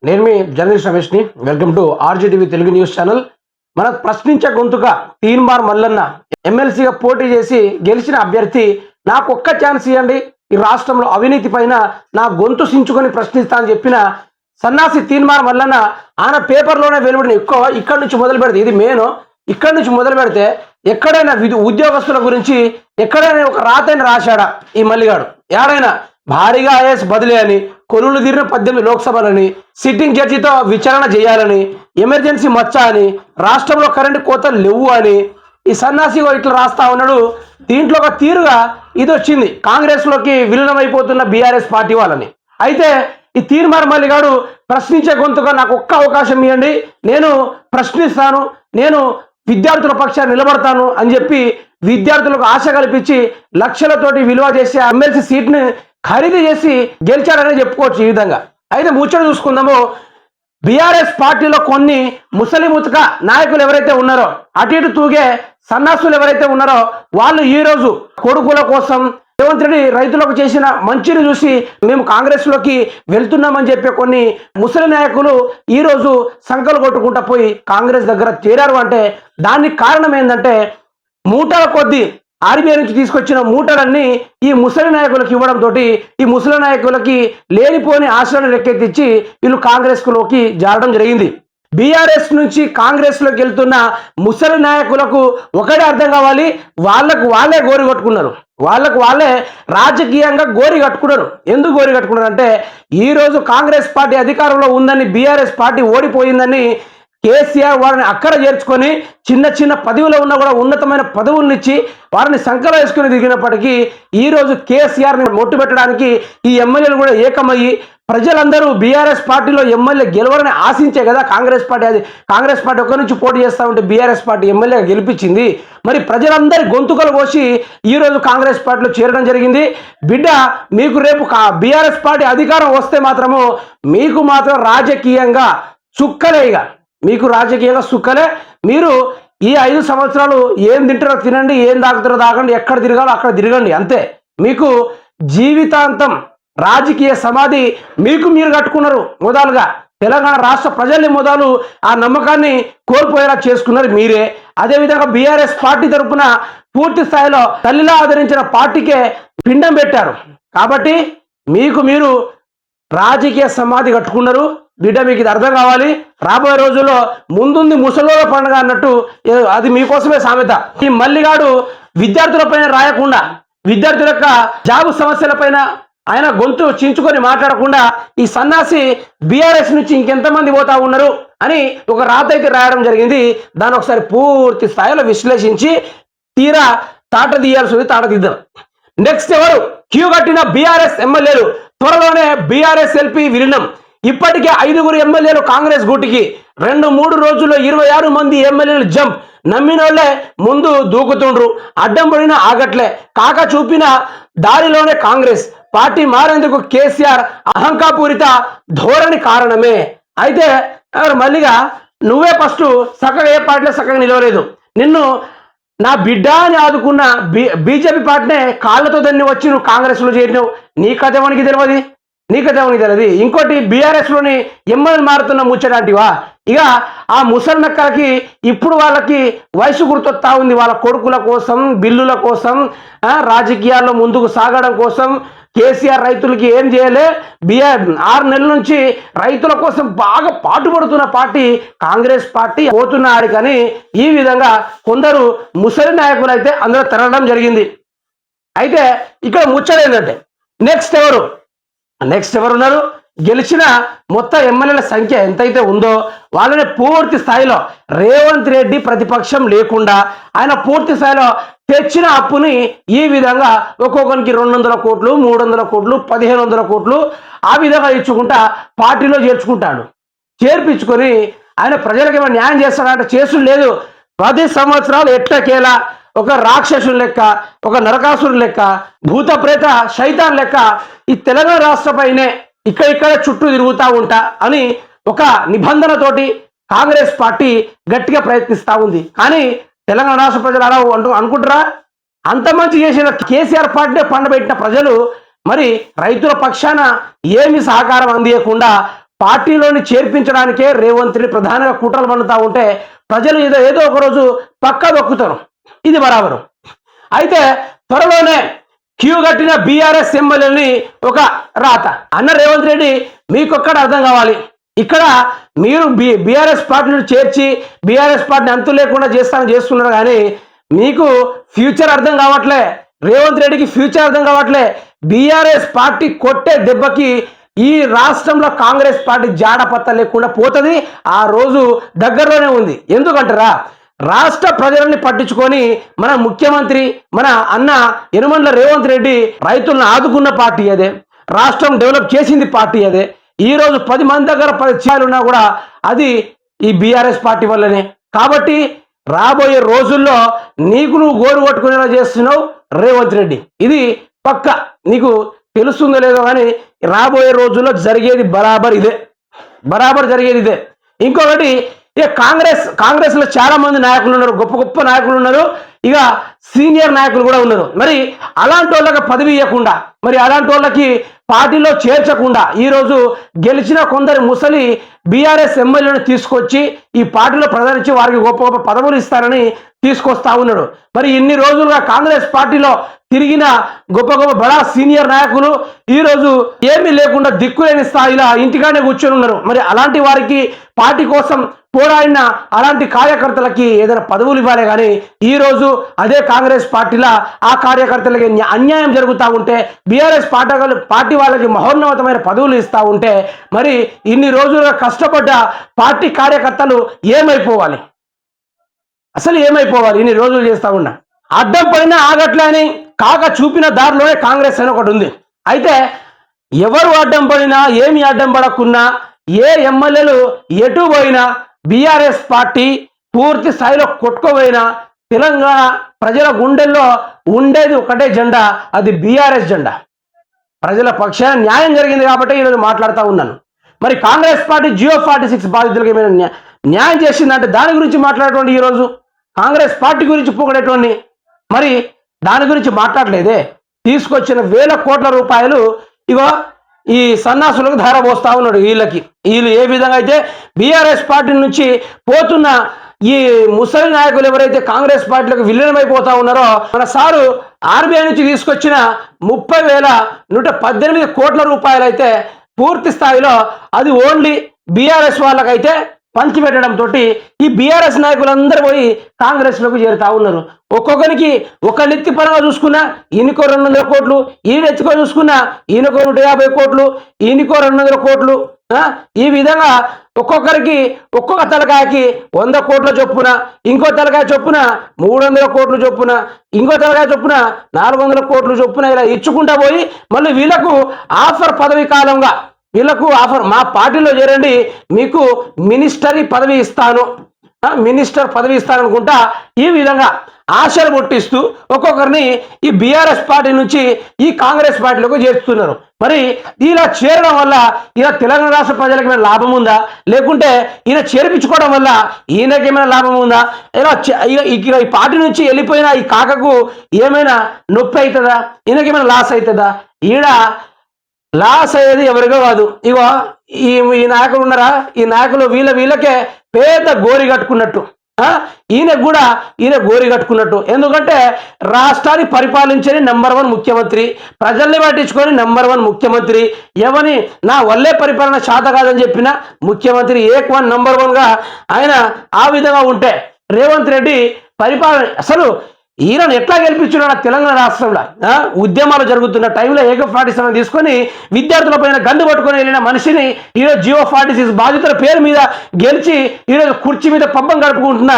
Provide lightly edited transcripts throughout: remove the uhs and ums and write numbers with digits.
నేను మీ జర్నలిస్ట్ రమేష్ని. Welcome to RGTV Telugu news channel. మన ప్రశ్నించే గొంతుగా తీన్మార్ మల్లన్న ఎమ్మెల్సీగా పోటీ చేసి గెలిచిన అభ్యర్థి నాకు ఒక్క ఛాన్స్ ఇవ్వండి, ఈ రాష్ట్రంలో అవినీతి పైన నా గొంతు సించుకొని ప్రశ్నిస్తా అని చెప్పిన సన్నాసి తీన్మార్ మల్లన్న ఆయన పేపర్లోనే వెలువడిన ఇక్కడి నుంచి మొదలు పెడితే ఇది మేను. ఇక్కడి నుంచి మొదలు పెడితే ఎక్కడైనా ఉద్యోగస్తుల గురించి ఎక్కడైనా ఒక రాతైనా రాశాడా ఈ మల్లిగాడు? ఏడైనా భారీగా ఐఏఎస్ బదిలీ అని, కొలువులు తీరిన 18 లోక్సభలని, సిట్టింగ్ జడ్జితో విచారణ చేయాలని, ఎమర్జెన్సీ మచ్చ అని, రాష్ట్రంలో కరెంటు కోతలు లేవు అని ఈ సన్నాసి ఇట్లా రాస్తా ఉన్నాడు. దీంట్లో ఒక తీరుగా ఇది వచ్చింది కాంగ్రెస్లోకి విలీనమైపోతున్న బీఆర్ఎస్ పార్టీ వాళ్ళని. అయితే ఈ తీర్మార్ మల్లిగాడు ప్రశ్నించే గొంతుగా నాకు ఒక్క అవకాశం ఇవ్వండి, నేను ప్రశ్నిస్తాను, నేను విద్యార్థుల పక్షాన్ని నిలబడతాను అని చెప్పి విద్యార్థులకు ఆశ కల్పించి లక్షలతోటి విలువ చేసే ఎమ్మెల్సీ సీట్ని ఖరీదు చేసి గెలిచాడనే చెప్పుకోవచ్చు ఈ విధంగా. అయితే ముచ్చట చూసుకుందాము. బీఆర్ఎస్ పార్టీలో కొన్ని ముసలి ముతక నాయకులు ఎవరైతే ఉన్నారో, అటు ఇటు తూగే సన్నాసులు ఎవరైతే ఉన్నారో వాళ్ళు ఈ రోజు కొడుకుల కోసం రేవంత్ రెడ్డి రైతులకు చేసిన మంచిని చూసి మేము కాంగ్రెస్లోకి వెళ్తున్నామని చెప్పే కొన్ని ముసలి నాయకులు ఈ రోజు సంకలు కొట్టుకుంటా పోయి కాంగ్రెస్ దగ్గర చేరారు. అంటే దానికి కారణం ఏంటంటే మూటల కొద్దీ ఆర్బీఐ నుంచి తీసుకొచ్చిన మూటలన్నీ ఈ ముసలి నాయకులకు ఇవ్వడంతో ఈ ముసలి నాయకులకి లేనిపోని ఆశలను రెక్కెత్తించి వీళ్ళు కాంగ్రెస్లోకి జారడం జరిగింది. బీఆర్ఎస్ నుంచి కాంగ్రెస్లోకి వెళ్తున్న ముసలి నాయకులకు ఒకటే అర్థం కావాలి, వాళ్ళే గోరి కట్టుకున్నారు, వాళ్ళే రాజకీయంగా గోరి కట్టుకున్నారు. ఎందుకు గోరి కట్టుకున్నారు అంటే ఈరోజు కాంగ్రెస్ పార్టీ అధికారంలో ఉందని, బీఆర్ఎస్ పార్టీ ఓడిపోయిందని కేసీఆర్ వారిని అక్కడ చేర్చుకొని చిన్న పదవిలో ఉన్న కూడా ఉన్నతమైన పదవులను ఇచ్చి వారిని సంకలం వేసుకుని దిగినప్పటికీ ఈరోజు కేసీఆర్ని మొట్టు పెట్టడానికి ఈ ఎమ్మెల్యేలు కూడా ఏకమయ్యి ప్రజలందరూ బీఆర్ఎస్ పార్టీలో ఎమ్మెల్యే గెలవాలని ఆశించే కదా కాంగ్రెస్ పార్టీ ఒక్కరి నుంచి పోటీ చేస్తూ ఉంటే బీఆర్ఎస్ పార్టీ ఎమ్మెల్యే గెలిపించింది. మరి ప్రజలందరి గొంతుకలు కోసి ఈరోజు కాంగ్రెస్ పార్టీలో చేరడం జరిగింది. బిడ్డ, మీకు రేపు బీఆర్ఎస్ పార్టీ అధికారం వస్తే మాత్రము మీకు మాత్రం రాజకీయంగా చుక్కలే, మీకు రాజకీయంగా సుక్కలే. మీరు ఈ 5 సంవత్సరాలు ఏం తింటారో తినండి, ఏం తాగుతారో తాగండి, ఎక్కడ తిరగాలో అక్కడ తిరగండి, అంతే. మీకు జీవితాంతం రాజకీయ సమాధి మీకు మీరు కట్టుకున్నారు. మొదలుగా తెలంగాణ రాష్ట్ర ప్రజల్ని మొదలు ఆ నమ్మకాన్ని కోల్పోయేలా చేసుకున్నారు మీరే. అదేవిధంగా బీఆర్ఎస్ పార్టీ తరఫున పూర్తి స్థాయిలో తల్లిలా ఆదరించిన పార్టీకే పిండం పెట్టారు. కాబట్టి మీకు మీరు రాజకీయ సమాధి కట్టుకున్నారు. బిడ్డ, మీకు ఇది అర్థం కావాలి. రాబోయే రోజుల్లో ముందుంది ముసలోల పండుగ అన్నట్టు అది మీకోసమే సామెత. ఈ మల్లిగాడు విద్యార్థులపైన రాయకుండా, విద్యార్థుల యొక్క జాబు సమస్యలపైన ఆయన గొంతు చించుకొని మాట్లాడకుండా ఈ సన్నాసి బీఆర్ఎస్ నుంచి ఇంకెంతమంది పోతా ఉన్నారు అని ఒక రాత అయితే రాయడం జరిగింది. దాన్ని ఒకసారి పూర్తి స్థాయిలో విశ్లేషించి తీరా తాట తీయాల్సింది తాట తీద్దాం. నెక్స్ట్ ఎవరు? క్యూ కట్టిన బీఆర్ఎస్ ఎమ్మెల్యేలు. త్వరలోనే బీఆర్ఎస్ ఎల్పీ విలీనం. ఇప్పటికే 5 ఎమ్మెల్యేలు కాంగ్రెస్ గూటికి. 2-3 రోజుల్లో 26 మంది ఎమ్మెల్యేలు జంప్. నమ్మినోళ్లే ముందు దూకుతుండ్రు, అడ్డం పడిన ఆగట్లే. కాక చూపిన దారిలోనే కాంగ్రెస్ పార్టీ మారేందుకు కేసీఆర్ అహంకారపూరిత ధోరణి కారణమే. అయితే మల్లిగా నువ్వే ఫస్ట్ చక్కగా ఏ పార్టీలో చక్కగా నిలవలేదు. నిన్ను నా బిడ్డ అని ఆదుకున్న బీజేపీ పార్టీనే కాళ్ళతో దాన్ని వచ్చి నువ్వు కాంగ్రెస్లో చేరినావు. నీ కథ ఎవరికి తెలియదు, ఇంకోటి బీఆర్ఎస్లోని ఎమ్మెల్యేలు మారుతున్న ముచ్చటాంటివా? ఇక ఆ ముసలి నక్కలకి ఇప్పుడు వాళ్ళకి వయసు గుర్తొస్తా ఉంది. వాళ్ళ కొడుకుల కోసం, బిల్లుల కోసం, రాజకీయాల్లో ముందుకు సాగడం కోసం కేసీఆర్ రైతులకి ఏం చేయలే. 6 నెలల నుంచి రైతుల కోసం బాగా పాటుపడుతున్న పార్టీ కాంగ్రెస్ పార్టీ పోతున్నారు. కానీ ఈ విధంగా కొందరు ముసలి నాయకులు అయితే అందులో తెరవడం జరిగింది. అయితే ఇక్కడ ముచ్చట ఏంటంటే నెక్స్ట్ ఎవరున్నారు? గెలిచిన మొత్తం ఎమ్మెల్యేల సంఖ్య ఎంతైతే ఉందో వాళ్ళని పూర్తి స్థాయిలో రేవంత్ రెడ్డి ప్రతిపక్షం లేకుండా ఆయన పూర్తి స్థాయిలో తెచ్చిన అప్పుని ఈ విధంగా ఒక్కొక్కరికి 200 కోట్లు, 300 కోట్లు, 1500 కోట్లు ఆ విధంగా ఇచ్చుకుంటా పార్టీలో చేర్పించుకొని ఆయన ప్రజలకు ఏమైనా న్యాయం చేస్తాడంటే చేసుడు లేదు. 10 సంవత్సరాలు ఎట్టకేలా ఒక రాక్షసుని లెక్క, ఒక నరకాసురుని లెక్క, భూత ప్రేత శైతాన్ లెక్క ఈ తెలంగాణ రాష్ట్రపైనే ఇక్కడ చుట్టూ తిరుగుతూ ఉంటా అని ఒక నిబంధనతోటి కాంగ్రెస్ పార్టీ గట్టిగా ప్రయత్నిస్తూ ఉంది. కానీ తెలంగాణ రాష్ట్ర ప్రజలు అలా అనుకుంటారా? అంత మంచి చేసిన కేసీఆర్ పార్టీనే పండబెట్టిన ప్రజలు మరి రైతుల పక్షాన ఏమి సహకారం అందియకుండా పార్టీలోని చేర్పించడానికే రేవంత్ రెడ్డి ప్రధానంగా కుట్రలు పన్నుతా ఉంటే ప్రజలు ఏదో ఒక రోజు పక్కా దొక్కుతారు. ఇది బరాబరు. అయితే త్వరలోనే క్యూ కట్టిన బీఆర్ఎస్ ఎమ్మెల్యేని ఒక రాత అన్న రేవంత్ రెడ్డి మీకొక్కడ అర్థం కావాలి. ఇక్కడ మీరు బీఆర్ఎస్ పార్టీని చేర్చి బీఆర్ఎస్ పార్టీని అంతు లేకుండా చేస్తున్నారు కానీ మీకు ఫ్యూచర్ అర్థం కావట్లే. రేవంత్ రెడ్డికి ఫ్యూచర్ అర్థం కావట్లే. బీఆర్ఎస్ పార్టీ కొట్టే దెబ్బకి ఈ రాష్ట్రంలో కాంగ్రెస్ పార్టీ జాడపత్త లేకుండా పోతుంది. ఆ రోజు దగ్గరలోనే ఉంది. ఎందుకంటారా, రాష్ట్ర ప్రజలని పట్టించుకొని మన ముఖ్యమంత్రి మన అన్న యనమల రేవంత్ రెడ్డి రైతులను ఆదుకున్న పార్టీ అదే, రాష్ట్రం డెవలప్ చేసింది పార్టీ అదే. ఈ రోజు 10 మంది దగ్గర 10 ఛాయలు ఉన్నా కూడా అది ఈ బీఆర్ఎస్ పార్టీ వల్లనే. కాబట్టి రాబోయే రోజుల్లో నీకు నువ్వు గోరు కొట్టుకునేలా చేస్తున్నావు రేవంత్ రెడ్డి. ఇది పక్క నీకు తెలుస్తుందో లేదో కానీ రాబోయే రోజుల్లో జరిగేది బరాబర్ జరిగేది ఇదే. ఇంకొకటి, ఇక కాంగ్రెస్లో చాలా మంది నాయకులు ఉన్నారు, గొప్ప నాయకులు ఉన్నారు, ఇక సీనియర్ నాయకులు కూడా ఉన్నారు. మరి అలాంటి వాళ్ళకి పదవి ఇవ్వకుండా, మరి అలాంటి వాళ్ళకి పార్టీలో చేర్చకుండా ఈరోజు గెలిచిన కొందరు ముసలి బీఆర్ఎస్ ఎమ్మెల్యేలను తీసుకొచ్చి ఈ పార్టీలో ప్రధానించి వారికి గొప్ప పదవులు ఇస్తారని తీసుకొస్తా ఉన్నాడు. మరి ఇన్ని రోజులుగా కాంగ్రెస్ పార్టీలో తిరిగిన గొప్ప బడా సీనియర్ నాయకులు ఈరోజు ఏమీ లేకుండా దిక్కులేని స్థాయిలో ఇంటికానే కూర్చొని ఉన్నారు. మరి అలాంటి వారికి పార్టీ కోసం పోరాడిన అలాంటి కార్యకర్తలకి ఏదైనా పదవులు ఇవ్వాలి కానీ ఈరోజు అదే కాంగ్రెస్ పార్టీలో ఆ కార్యకర్తలకి అన్యాయం జరుగుతూ ఉంటే బీఆర్ఎస్ పార్టీ వాళ్ళకి మహోన్నతమైన పదవులు ఇస్తూ ఉంటే మరి ఇన్ని రోజులుగా కష్టపడ్డ పార్టీ కార్యకర్తలు ఏమైపోవాలి? అసలు ఏమైపోవాలి? ఇన్ని రోజులు చేస్తూ ఉన్నా అడ్డం పడినా ఆగట్లే అని కాక చూపిన దారిలోనే కాంగ్రెస్ అని ఒకటి ఉంది. అయితే ఎవరు అడ్డం పడినా ఏమి అడ్డం పడకున్నా ఏ ఎమ్మెల్యేలు ఎటు పోయినా బీఆర్ఎస్ పార్టీ పూర్తి స్థాయిలో కొట్టుకోపోయినా తెలంగాణ ప్రజల గుండెల్లో ఉండేది ఒకటే జెండా, అది బీఆర్ఎస్ జెండా. ప్రజల పక్షాన న్యాయం జరిగింది కాబట్టి ఈరోజు మాట్లాడుతూ ఉన్నాను. మరి కాంగ్రెస్ పార్టీ జియో 46 బాధితులకు ఏమైనా న్యాయం చేసిందంటే దాని గురించి మాట్లాడేటువంటి ఈరోజు కాంగ్రెస్ పార్టీ గురించి పొగడేటువంటి మరి దాని గురించి మాట్లాడలేదే. తీసుకొచ్చిన 1000 కోట్ల రూపాయలు ఇగో ఈ సన్నాసులకు ధారపోస్తా ఉన్నాడు. వీళ్ళు ఏ విధంగా అయితే బీఆర్ఎస్ పార్టీ నుంచి పోతున్న ఈ ముసలి నాయకులు ఎవరైతే కాంగ్రెస్ పార్టీలకు విలీనమైపోతా ఉన్నారో మన సారు ఆర్బీఐ నుంచి తీసుకొచ్చిన 30,118 కోట్ల రూపాయలు అయితే పూర్తి స్థాయిలో అది ఓన్లీ బీఆర్ఎస్ వాళ్ళకైతే పంచిపెట్టడంతో ఈ బీఆర్ఎస్ నాయకులందరూ పోయి కాంగ్రెస్లోకి చేరుతా ఉన్నారు. ఒక్కొక్కరికి ఒక నెత్తి పరంగా చూసుకున్నా ఈయనకో 200 కోట్లు, ఈయన ఎత్తుకో చూసుకున్నా ఈయనకో 150 కోట్లు, ఈయనకో 200 కోట్లు. ఈ విధంగా ఒక్కొక్కరికి ఒక్కొక్క తలకాయకి 100 కోట్ల చొప్పున, ఇంకో తలకాయ చొప్పున 300 కోట్లు చొప్పున, ఇంకో తలకాయ చొప్పున 400 కోట్లు చొప్పున ఇలా ఇచ్చుకుంటా పోయి మళ్ళీ వీళ్ళకు ఆఫర్ పదవి కాలంగా వీళ్ళకు ఆఫర్, మా పార్టీలో చేరండి మీకు మినిస్టర్ పదవి ఇస్తాననుకుంటా ఈ విధంగా ఆశలు పుట్టిస్తూ ఒక్కొక్కరిని ఈ బీఆర్ఎస్ పార్టీ నుంచి ఈ కాంగ్రెస్ పార్టీలోకి చేస్తున్నారు. మరి ఇలా చేరడం వల్ల ఇలా తెలంగాణ రాష్ట్ర ప్రజలకు ఏమైనా లాభం ఉందా, లేకుంటే ఈయన చేర్పించుకోవడం వల్ల ఈయనకి ఏమైనా లాభం ఉందా? ఇలా ఈ పార్టీ నుంచి వెళ్ళిపోయిన ఈ కాకకు ఏమైనా నొప్పి అవుతుందా, ఈయనకేమైనా లాస్ అవుతుందా? ఈడ లాస్ అయ్యేది ఎవరికో కాదు. ఇగో ఈ నాయకులు ఉన్నారా, ఈ నాయకులు వీళ్ళకే పేద గోరి కట్టుకున్నట్టు, ఈయన గోరి కట్టుకున్నట్టు. ఎందుకంటే రాష్ట్రాన్ని పరిపాలించని నంబర్ 1 ముఖ్యమంత్రి, ప్రజల్ని పట్టించుకొని నంబర్ 1 ముఖ్యమంత్రి, ఎవరిని నా వల్లే పరిపాలన శాత కాదని చెప్పిన ముఖ్యమంత్రి నంబర్ 1గా ఆయన ఆ విధంగా ఉంటే రేవంత్ రెడ్డి పరిపాలన అసలు ఈయనను ఎట్లా గెలిపించున్నా తెలంగాణ రాష్ట్రంలో ఉద్యమాలు జరుగుతున్న టైంలో ఏక 47 తీసుకొని విద్యార్థుల పైన గండు పట్టుకొని వెళ్ళిన మనిషిని ఈరోజు జియో 46 బాధితుల పేరు మీద గెలిచి ఈరోజు కుర్చీ మీద పబ్బం గడుపుకుంటున్న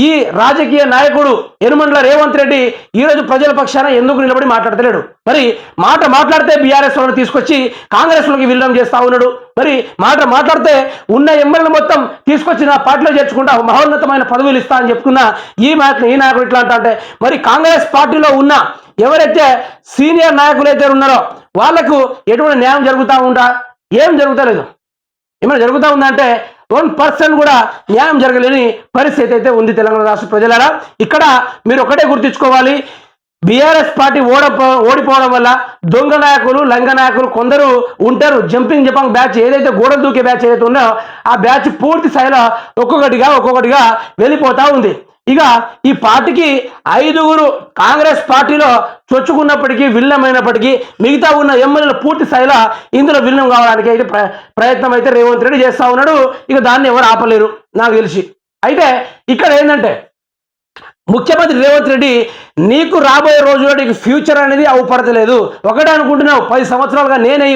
ఈ రాజకీయ నాయకుడు యనమల రేవంత్ రెడ్డి ఈరోజు ప్రజల పక్షాన ఎందుకు నిలబడి మాట్లాడతలేడు? మరి మాట్లాడితే బీఆర్ఎస్ వాళ్ళని తీసుకొచ్చి కాంగ్రెస్లోకి విలీనం చేస్తా ఉన్నాడు. మరి మాట్లాడితే ఉన్న ఎమ్మెల్యేలు మొత్తం తీసుకొచ్చి నా పార్టీలో చేర్చుకుంటా మహోన్నతమైన పదవులు ఇస్తా అని చెప్పుకున్న ఈ నాయకుడు ఇట్లా అంటే మరి కాంగ్రెస్ పార్టీలో ఉన్న ఎవరైతే సీనియర్ నాయకులు అయితే ఉన్నారో వాళ్లకు ఎటువంటి న్యాయం జరుగుతూ ఉందా? ఏం జరుగుతలేదు. ఏమైనా జరుగుతూ ఉందంటే 1% కూడా న్యాయం జరగలేని పరిస్థితి అయితే ఉంది తెలంగాణ రాష్ట్ర ప్రజలారా. ఇక్కడ మీరు ఒకటే గుర్తుంచుకోవాలి, బీఆర్ఎస్ పార్టీ ఓడిపోవడం వల్ల దొంగ నాయకులు లంగ నాయకులు కొందరు ఉంటారు. జంపింగ్ బ్యాచ్ ఏదైతే గోడలు దూకే బ్యాచ్ ఏదైతే ఉందో ఆ బ్యాచ్ పూర్తి స్థాయిలో ఒక్కొక్కటిగా వెళ్ళిపోతా ఉంది. ఇక ఈ పార్టీకి 5గురు కాంగ్రెస్ పార్టీలో చొచ్చుకున్నప్పటికీ విలీనమైనప్పటికీ మిగతా ఉన్న ఎమ్మెల్యేలు పూర్తి స్థాయిలో ఇందులో విలీనం కావడానికి అయితే ప్రయత్నం అయితే రేవంత్ రెడ్డి చేస్తా ఉన్నాడు. ఇక దాన్ని ఎవరు ఆపలేరు నాకు తెలిసి. అయితే ఇక్కడ ఏంటంటే ముఖ్యమంత్రి రేవంత్ రెడ్డి నీకు రాబోయే రోజుల్లో నీకు ఫ్యూచర్ అనేది అవపడతలేదు. ఒకటే అనుకుంటున్నావు 10 సంవత్సరాలుగా నేనే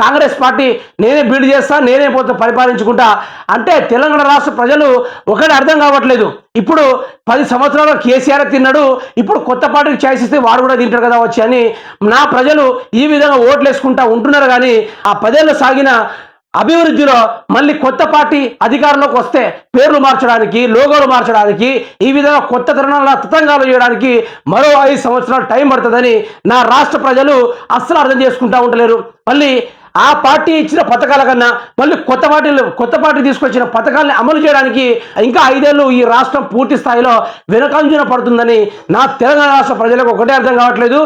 కాంగ్రెస్ పార్టీ నేనే బిల్డ్ చేస్తా, నేనే పోతే పరిపాలించుకుంటా అంటే తెలంగాణ రాష్ట్ర ప్రజలు ఒకటి అర్థం కావట్లేదు. ఇప్పుడు 10 సంవత్సరాలు కేసీఆర్ తిన్నాడు, ఇప్పుడు కొత్త పార్టీకి ఛాయిస్ ఇస్తే వాడు కూడా తింటారు కదా వచ్చి అని నా ప్రజలు ఈ విధంగా ఓట్లు వేసుకుంటా ఉంటున్నారు. కానీ ఆ 10 ఏళ్ళు సాగిన అభివృద్ధిలో మళ్ళీ కొత్త పార్టీ అధికారంలోకి వస్తే పేర్లు మార్చడానికి, లోగోలు మార్చడానికి, ఈ విధంగా కొత్త తరుణాల తతంగాలు చేయడానికి మరో 5 సంవత్సరాలు టైం పడుతుందని నా రాష్ట్ర ప్రజలు అస్సలు అర్థం చేసుకుంటా ఉండలేరు. మళ్ళీ ఆ పార్టీ ఇచ్చిన పథకాల కన్నా మళ్ళీ కొత్త పార్టీ తీసుకొచ్చిన పథకాలని అమలు చేయడానికి ఇంకా 5 ఏళ్ళు ఈ రాష్ట్రం పూర్తి స్థాయిలో వెనుకంజున పడుతుందని నా తెలంగాణ రాష్ట్ర ప్రజలకు ఒకటే అర్థం కావట్లేదు.